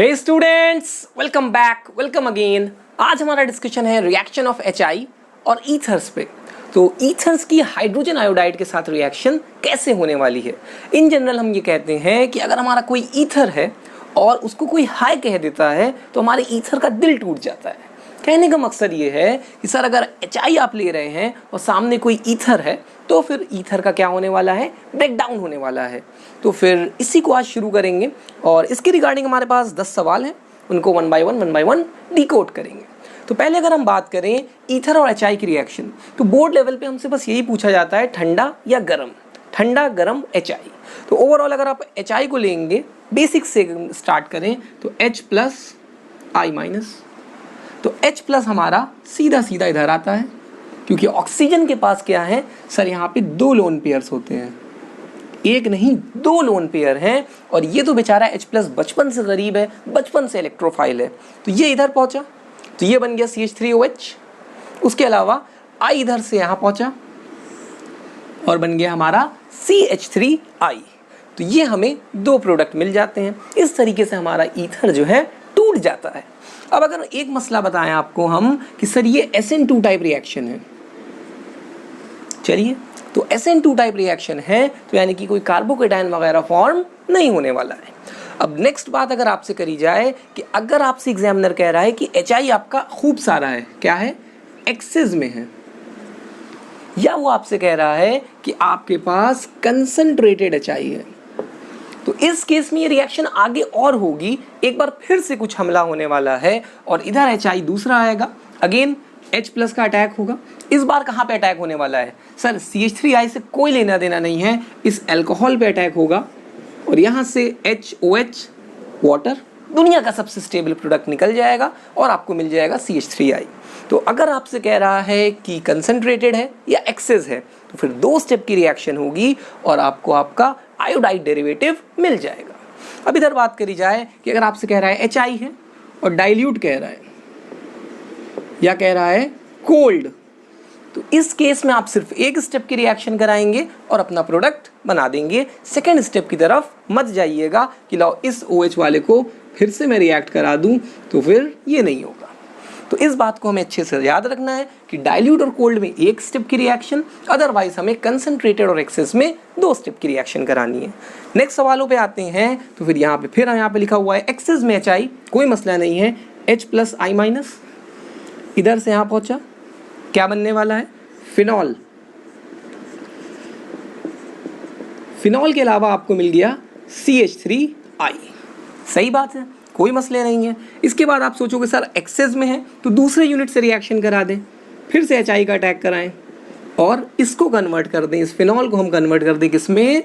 हे students, welcome back, welcome again. आज हमारा discussion है रिएक्शन ऑफ HI और ईथर्स पे। तो ईथर्स की हाइड्रोजन आयोडाइड के साथ रिएक्शन कैसे होने वाली है। इन जनरल हम ये कहते हैं कि अगर हमारा कोई ईथर है और उसको कोई हाई कह देता है तो हमारे ईथर का दिल टूट जाता है। कहने का मकसद ये है कि सर अगर HI आप ले रहे हैं और सामने कोई ईथर है तो फिर ईथर का क्या होने वाला है, ब्रेक डाउन होने वाला है। तो फिर इसी को आज शुरू करेंगे और इसके रिगार्डिंग हमारे पास 10 सवाल हैं, उनको वन बाय वन डिकोड करेंगे। तो पहले अगर हम बात करें ईथर और HI की रिएक्शन, तो बोर्ड लेवल पे हमसे बस यही पूछा जाता है ठंडा या गर्म, ठंडा गर्म HI। तो ओवरऑल अगर आप HI को लेंगे, बेसिक से स्टार्ट करें तो H प्लस I माइनस, तो H प्लस हमारा सीधा सीधा इधर आता है क्योंकि ऑक्सीजन के पास क्या है सर, यहाँ पे 2 लोन पेयर्स होते हैं, एक नहीं 2 लोन पेयर हैं। और ये तो बेचारा H प्लस बचपन से गरीब है, बचपन से इलेक्ट्रोफाइल है, तो ये इधर पहुंचा तो ये बन गया CH3OH। उसके अलावा I इधर से यहाँ पहुंचा और बन गया हमारा CH3I। तो ये हमें 2 प्रोडक्ट मिल जाते हैं। इस तरीके से हमारा ईथर जो है टूट जाता है। अब अगर एक मसला बताएं आपको हम कि सर ये SN2 टाइप रिएक्शन है, चलिए तो SN2 टाइप रिएक्शन है तो यानी कि कोई कार्बोकेटायन वगैरह फॉर्म नहीं होने वाला है। अब नेक्स्ट बात अगर आपसे करी जाए कि अगर आपसे एग्जामिनर कह रहा है कि HI आपका खूब सारा है, क्या है, एक्सेस में है, या वो आपसे कह रहा है कि आपके पास कंसंट्रेटेड HI है, तो इस केस में ये रिएक्शन आगे और होगी। एक बार फिर से कुछ हमला होने वाला है और इधर HI दूसरा आएगा, अगेन H प्लस का अटैक होगा। इस बार कहाँ पे अटैक होने वाला है सर, CH3I से कोई लेना देना नहीं है, इस अल्कोहल पे अटैक होगा और यहाँ से HOH वाटर, दुनिया का सबसे स्टेबल प्रोडक्ट निकल जाएगा और आपको मिल जाएगा CH3I। तो अगर आपसे कह रहा है कि कंसंट्रेटेड है या एक्सेस है तो फिर 2 स्टेप की रिएक्शन होगी और आपको आपका आयोडाइड डेरिवेटिव मिल जाएगा। अब इधर बात करी जाए कि अगर आपसे कह रहा है HI है और डाइल्यूट कह रहा है या कह रहा है कोल्ड, तो इस केस में आप सिर्फ एक स्टेप की रिएक्शन कराएंगे और अपना प्रोडक्ट बना देंगे। सेकेंड स्टेप की तरफ मत जाइएगा कि लाओ इस OH वाले को फिर से मैं रिएक्ट करा दूं, तो फिर ये नहीं होगा। तो इस बात को हमें अच्छे से याद रखना है कि डाइल्यूट और कोल्ड में एक स्टेप की रिएक्शन, अदरवाइज हमें कंसंट्रेटेड और एक्सेस में 2 स्टेप की रिएक्शन करानी है। नेक्स्ट सवालों पे आते हैं। तो फिर यहाँ पे लिखा हुआ है एक्सेस में HI, कोई मसला नहीं है, H प्लस I माइनस, इधर से यहाँ पहुंचा, क्या बनने वाला है, फिनॉल। फिनॉल के अलावा आपको मिल गया CH3I, सही बात है, कोई मसले नहीं है। इसके बाद आप सोचोगे सर एक्सेस में है तो दूसरे यूनिट से रिएक्शन करा दें, फिर से HI का अटैक कराएं और इसको कन्वर्ट कर दें, इस फिनॉल को हम कन्वर्ट कर दें किसमें,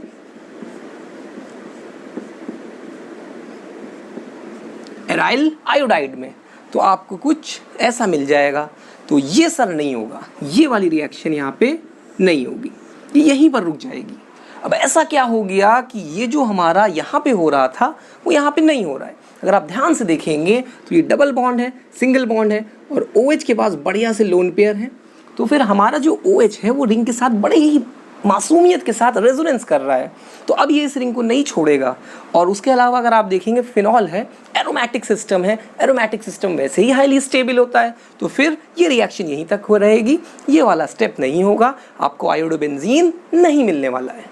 एराइल आयोडाइड में, तो आपको कुछ ऐसा मिल जाएगा। तो ये सर नहीं होगा, ये वाली रिएक्शन यहाँ पे नहीं होगी, ये यहीं पर रुक जाएगी। अब ऐसा क्या हो गया कि ये जो हमारा यहाँ पे हो रहा था वो यहाँ पे नहीं हो रहा है। अगर आप ध्यान से देखेंगे तो ये डबल बॉन्ड है, सिंगल बॉन्ड है और OH के पास बढ़िया से लोन पेयर है, तो फिर हमारा जो OH है वो रिंग के साथ बड़े ही मासूमियत के साथ रेजोनेंस कर रहा है, तो अब ये इस रिंग को नहीं छोड़ेगा। और उसके अलावा अगर आप देखेंगे फिनॉल है, एरोमेटिक सिस्टम है, एरोमेटिक सिस्टम वैसे ही हाईली स्टेबल होता है, तो फिर ये रिएक्शन यहीं तक हो रहेगी, ये वाला स्टेप नहीं होगा, आपको आयोडोबेंजीन नहीं मिलने वाला है।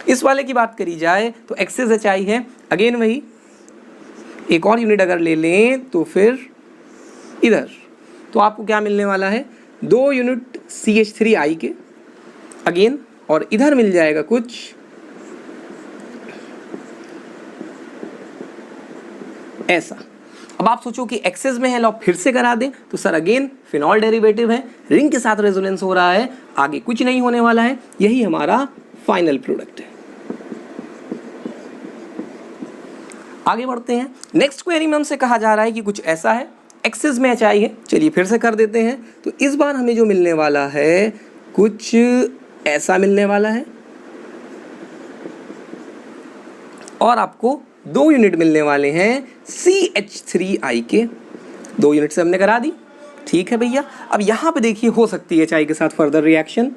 इस वाले की बात करी जाए तो एक्सेस HI है, अगेन वही एक और यूनिट अगर ले लें तो फिर इधर तो आपको क्या मिलने वाला है, 2 यूनिट CH3I के अगेन, और इधर मिल जाएगा कुछ ऐसा। अब आप सोचो कि एक्सेस में है, लो फिर से करा दें तो सर अगेन फिनॉल डेरिवेटिव है, रिंग के साथ रेजोनेंस हो रहा है, आगे कुछ नहीं होने वाला है, यही हमारा फाइनल प्रोडक्ट है। आगे बढ़ते हैं। नेक्स्ट क्वेरी में हमसे कहा जा रहा है कि कुछ ऐसा है, एक्सेस में HI है, चलिए फिर से कर देते हैं। तो इस बार हमें जो मिलने वाला है कुछ ऐसा मिलने वाला है और आपको 2 यूनिट मिलने वाले हैं CH3I के, 2 यूनिट से हमने करा दी, ठीक है भैया। अब यहाँ पे देखिए हो सकती है HI के साथ फर्दर रिएक्शन,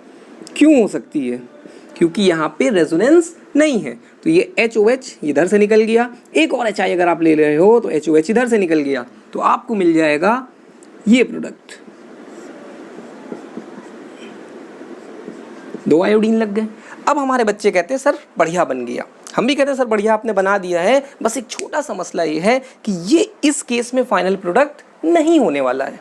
क्यों हो सकती है, क्योंकि यहाँ पे रेजोनेंस नहीं है। तो ये HOH इधर से निकल गया, एक और HI अगर आप ले रहे हो तो HOH इधर से निकल गया, तो आपको मिल जाएगा ये प्रोडक्ट। 2 आयोडीन लग गए। अब हमारे बच्चे कहते हैं सर बढ़िया बन गया, हम भी कहते हैं सर बढ़िया आपने बना दिया है, बस एक छोटा सा मसला ये है कि ये इस केस में फाइनल प्रोडक्ट नहीं होने वाला है।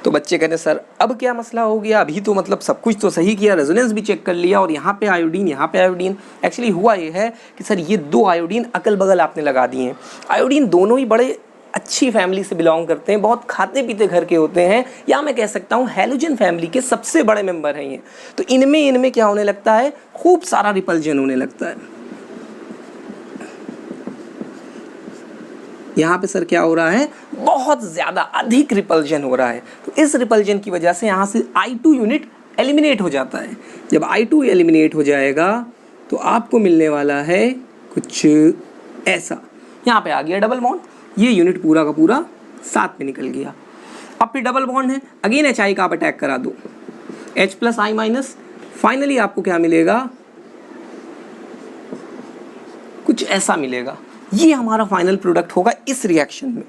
तो बच्चे कहते हैं सर अब क्या मसला हो गया, अभी तो मतलब सब कुछ तो सही किया, रेजोनेंस भी चेक कर लिया और यहाँ पे आयोडीन यहाँ पे आयोडीन। एक्चुअली हुआ ये है कि सर ये 2 आयोडीन अकल बगल आपने लगा दिए हैं। आयोडीन दोनों ही बड़े अच्छी फैमिली से बिलोंग करते हैं, बहुत खाते पीते घर के होते हैं, या मैं कह सकता हूँ हैलोजन फैमिली के सबसे बड़े मेंबर हैं ये। तो इनमें क्या होने लगता है, खूब सारा रिपल्जन होने लगता है। यहाँ पे सर क्या हो रहा है, बहुत ज़्यादा अधिक रिपल्जन हो रहा है। तो इस रिपल्जन की वजह से यहाँ से I2 यूनिट एलिमिनेट हो जाता है। जब I2 एलिमिनेट हो जाएगा तो आपको मिलने वाला है कुछ ऐसा। यहाँ पे आ गया डबल बॉन्ड, ये यूनिट पूरा का पूरा साथ में निकल गया। अब फिर डबल बॉन्ड है, अगेन HI का आप अटैक करा दो, H+I-, फाइनली आपको क्या मिलेगा, कुछ ऐसा मिलेगा। ये हमारा फाइनल प्रोडक्ट होगा इस रिएक्शन में।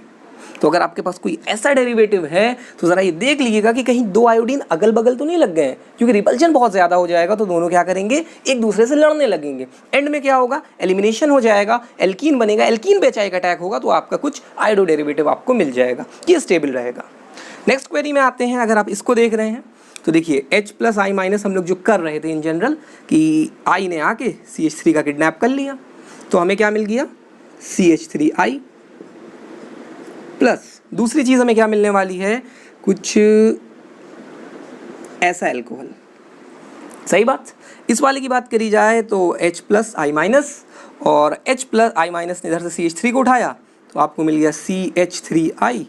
तो अगर आपके पास कोई ऐसा डेरिवेटिव है तो ज़रा ये देख लीजिएगा कि कहीं 2 आयोडीन अगल बगल तो नहीं लग गए हैं, क्योंकि रिपल्जन बहुत ज़्यादा हो जाएगा तो दोनों क्या करेंगे, एक दूसरे से लड़ने लगेंगे। एंड में क्या होगा, एलिमिनेशन हो जाएगा, एल्कीन बनेगा, एल्कीन पे HI का अटैक होगा तो आपका कुछ आयोडो डेरिवेटिव आपको मिल जाएगा, ये स्टेबल रहेगा। नेक्स्ट क्वेरी में आते हैं, अगर आप इसको देख रहे हैं तो देखिए H+I- हम लोग जो कर रहे थे इन जनरल कि I ने आके CH3 का किडनैप कर लिया, तो हमें क्या मिल गया, CH3I प्लस दूसरी चीज़ हमें क्या मिलने वाली है, कुछ ऐसा एल्कोहल। सही बात। इस वाले की बात करी जाए तो H+I- और H+I- ने इधर से CH3 को उठाया तो आपको मिल गया CH3I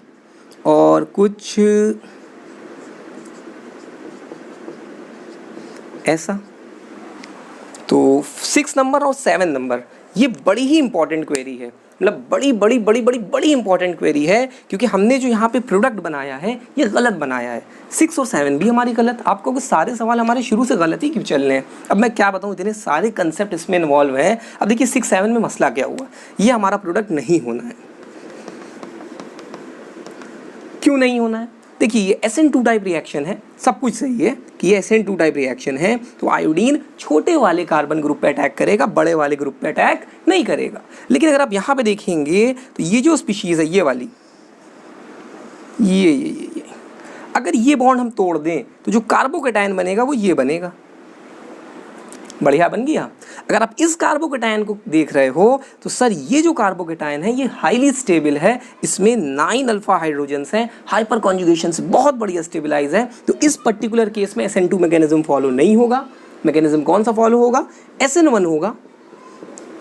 और कुछ ऐसा। तो 6 नंबर और 7 नंबर ये बड़ी ही इंपॉर्टेंट क्वेरी है, मतलब बड़ी इंपॉर्टेंट क्वेरी है, क्योंकि हमने जो यहाँ पे प्रोडक्ट बनाया है ये गलत बनाया है। 6 और 7 भी हमारी गलत। आपको कुछ सारे सवाल हमारे शुरू से गलत ही क्यों चल रहे हैं, अब मैं क्या बताऊँ, इतने सारे कंसेप्ट इसमें इन्वॉल्व हैं। अब देखिए 6-7 में मसला क्या हुआ, ये हमारा प्रोडक्ट नहीं होना है। क्यों नहीं होना है, देखिए ये SN2 टाइप रिएक्शन है, सब कुछ सही है कि ये SN2 टाइप रिएक्शन है, तो आयोडीन छोटे वाले कार्बन ग्रुप पे अटैक करेगा, बड़े वाले ग्रुप पे अटैक नहीं करेगा। लेकिन अगर आप यहाँ पे देखेंगे तो ये जो स्पीशीज़ है ये वाली, ये अगर ये बॉन्ड हम तोड़ दें तो जो कार्बोकेटायन बनेगा वो ये बनेगा, बढ़िया बन गया। अगर आप इस कार्बोकेटायन को देख रहे हो तो सर ये जो कार्बोकेटायन है ये हाईली स्टेबल है, इसमें 9 अल्फा हाइड्रोजन्स हैं, हाइपर कॉन्जुगेशन से बहुत बढ़िया स्टेबलाइज है। तो इस पर्टिकुलर केस में SN2 मैकेनिज्म फॉलो नहीं होगा। मैकेनिज्म कौन सा फॉलो होगा, SN1 होगा,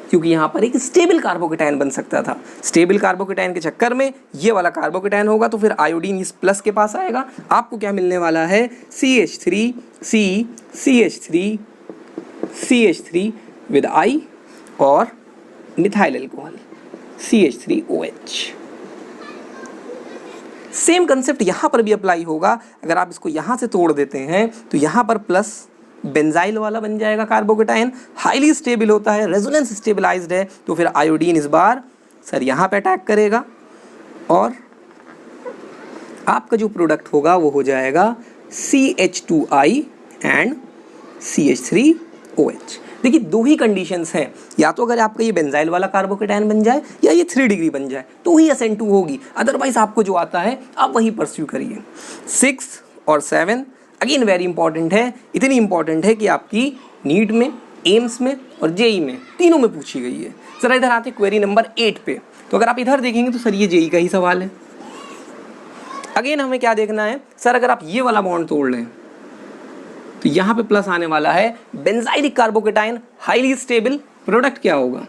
क्योंकि यहाँ पर एक स्टेबल कार्बोकेटायन बन सकता था। स्टेबल कार्बोकेटायन के चक्कर में ये वाला कार्बोकेटायन होगा तो फिर आयोडीन इस प्लस के पास आएगा, आपको क्या मिलने वाला है, CH3 with I और methyl alcohol CH3OH। Same concept यहाँ पर भी अप्लाई होगा। अगर आप इसको यहाँ से तोड़ देते हैं तो यहाँ पर प्लस बेंजाइल वाला बन जाएगा कार्बोकेटायन, हाईली स्टेबल होता है, रेजोनेंस स्टेबलाइज्ड है, तो फिर आयोडीन इस बार सर यहाँ पे अटैक करेगा और आपका जो प्रोडक्ट होगा वो हो जाएगा CH2I एंड CH3OH। देखिए 2 ही कंडीशंस हैं, या तो अगर आपका ये बेंजाइल वाला कार्बोकेटायन बन जाए या ये 3 डिग्री बन जाए तो ही SN2 होगी, अदरवाइज आपको जो आता है आप वही परस्यू करिए। 6 और 7 अगेन वेरी इंपॉर्टेंट है, इतनी इंपॉर्टेंट है कि आपकी नीट में, एम्स में और JEE में तीनों में पूछी गई है। जरा इधर आते क्वेरी नंबर 8 पे। तो अगर आप इधर देखेंगे तो सर ये JEE का ही सवाल है। अगेन हमें क्या देखना है, सर अगर आप ये वाला बॉन्ड तोड़ लें तो यहाँ पे प्लस आने वाला है, benzylic carbocation highly stable, product क्या होगा,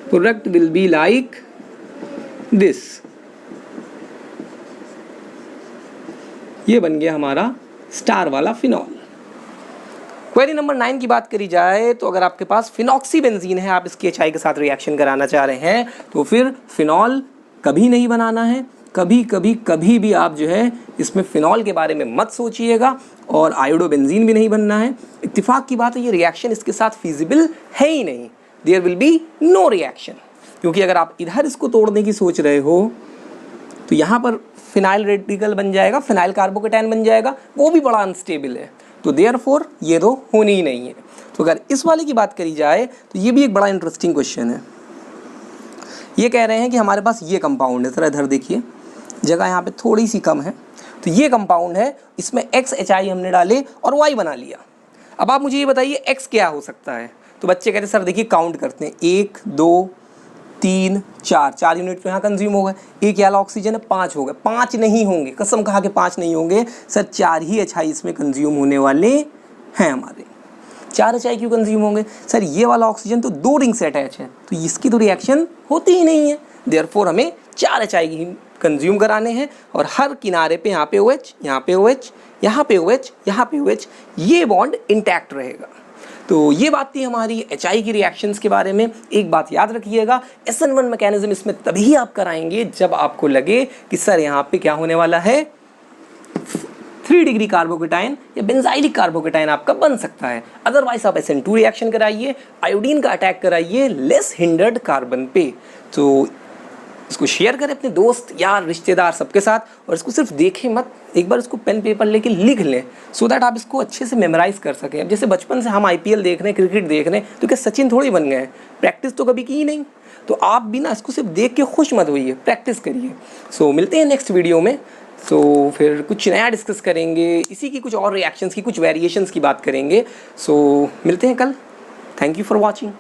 product will be like this. ये बन गया हमारा स्टार वाला फिनॉल। क्वेरी नंबर 9 की बात करी जाए तो अगर आपके पास फिनॉक्सीबेंजीन है, आप इसकी HI के साथ रिएक्शन कराना चाह रहे हैं तो फिर फिनॉल कभी नहीं बनाना है, कभी भी आप जो है इसमें फिनॉल के बारे में मत सोचिएगा, और आयोडोबेंजीन भी नहीं बनना है। इत्तेफाक की बात है ये रिएक्शन इसके साथ फिजिबल है ही नहीं, there will be no reaction. क्योंकि अगर आप इधर इसको तोड़ने की सोच रहे हो तो यहाँ पर फिनाइल रेडिकल बन जाएगा, फिनाइल कार्बोकेटाइन बन जाएगा, वो भी बड़ा अनस्टेबल है, तो देयरफॉर ये तो होनी ही नहीं है। तो अगर इस वाले की बात करी जाए तो ये भी एक बड़ा इंटरेस्टिंग क्वेश्चन है। ये कह रहे हैं कि हमारे पास ये कंपाउंड है, जरा इधर देखिए, जगह यहाँ पे थोड़ी सी कम है, तो ये कंपाउंड है, इसमें XHI हमने डाले और Y बना लिया। अब आप मुझे ये बताइए X क्या हो सकता है। तो बच्चे कहते हैं सर देखिए काउंट करते हैं, 1 2 3 4 यूनिट तो यहाँ कंज्यूम हो गए, एक वाला ऑक्सीजन है 5 हो गए, 5 नहीं होंगे, कसम कहा कि 5 नहीं होंगे सर, 4 ही HI इसमें कंज्यूम होने वाले हैं हमारे। 4 HI क्यों कंज्यूम होंगे सर, ये वाला ऑक्सीजन तो 2 रिंग से अटैच है, तो इसकी तो रिएक्शन होती ही नहीं है, देयरफॉर हमें 4 HI ही कंज्यूम कराने हैं, और हर किनारे पे यहाँ पे OH, यहाँ पे OH, यहाँ पे OH, यहाँ पे OH, ये बॉन्ड इंटैक्ट रहेगा। तो ये बात थी हमारी HI की रिएक्शंस के बारे में। एक बात याद रखिएगा, SN1 मैकेनिज्म इसमें तभी आप कराएंगे जब आपको लगे कि सर यहाँ पे क्या होने वाला है, 3 डिग्री कार्बोकेटाइन या बेंजाइलिक कार्बोकेटाइन आपका बन सकता है। अदरवाइज आप SN2 रिएक्शन कराइए, आयोडीन का अटैक कराइए लेस हिंडर्ड कार्बन पे। तो इसको शेयर करें अपने दोस्त यार रिश्तेदार सबके साथ, और इसको सिर्फ देखें मत, एक बार इसको पेन पेपर लेके लिख लें, सो दैट आप इसको अच्छे से मेमोराइज कर सकें। अब जैसे बचपन से हम IPL देख रहे हैं, क्रिकेट देख रहे हैं, तो क्या सचिन थोड़ी बन गए हैं, प्रैक्टिस तो कभी की ही नहीं। तो आप भी ना इसको सिर्फ देख के खुश मत होइए, प्रैक्टिस करिए। सो मिलते हैं नेक्स्ट वीडियो में, सो फिर कुछ नया डिस्कस करेंगे, इसी की कुछ और रिएक्शंस की, कुछ वेरिएशंस की बात करेंगे। सो मिलते हैं कल। Thank you for watching.